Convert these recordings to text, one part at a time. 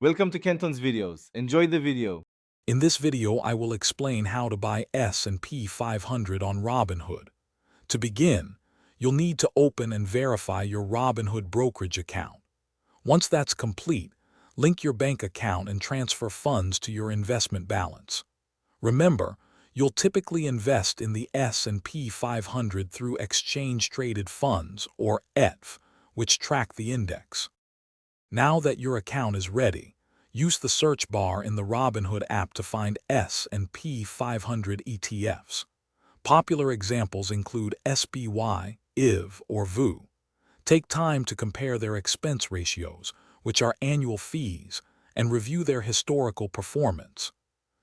Welcome to Kenton's videos. Enjoy the video. In this video, I will explain how to buy S&P 500 on Robinhood. To begin, you'll need to open and verify your Robinhood brokerage account. Once that's complete, link your bank account and transfer funds to your investment balance. Remember, you'll typically invest in the S&P 500 through exchange-traded funds, or ETFs, which track the index. Now that your account is ready, use the search bar in the Robinhood app to find S&P 500 ETFs. Popular examples include SPY, IV, or VU. Take time to compare their expense ratios, which are annual fees, and review their historical performance.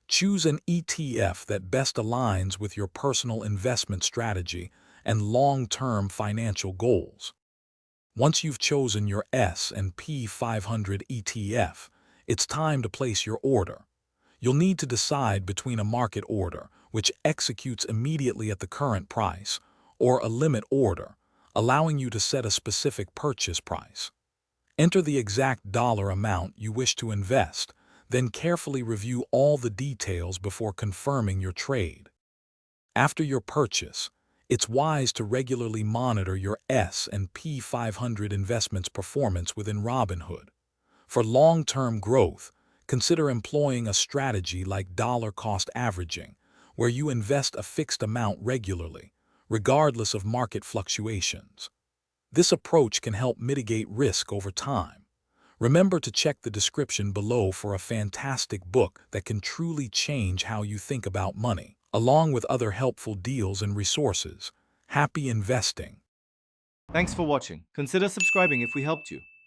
Choose an ETF that best aligns with your personal investment strategy and long-term financial goals. Once you've chosen your S&P 500 ETF, it's time to place your order. You'll need to decide between a market order, which executes immediately at the current price, or a limit order, allowing you to set a specific purchase price. Enter the exact dollar amount you wish to invest, then carefully review all the details before confirming your trade. After your purchase, it's wise to regularly monitor your S&P 500 investment's performance within Robinhood. For long-term growth, consider employing a strategy like dollar-cost averaging, where you invest a fixed amount regularly, regardless of market fluctuations. This approach can help mitigate risk over time. Remember to check the description below for a fantastic book that can truly change how you think about money, along with other helpful deals and resources. Happy investing! Thanks for watching. Consider subscribing if we helped you.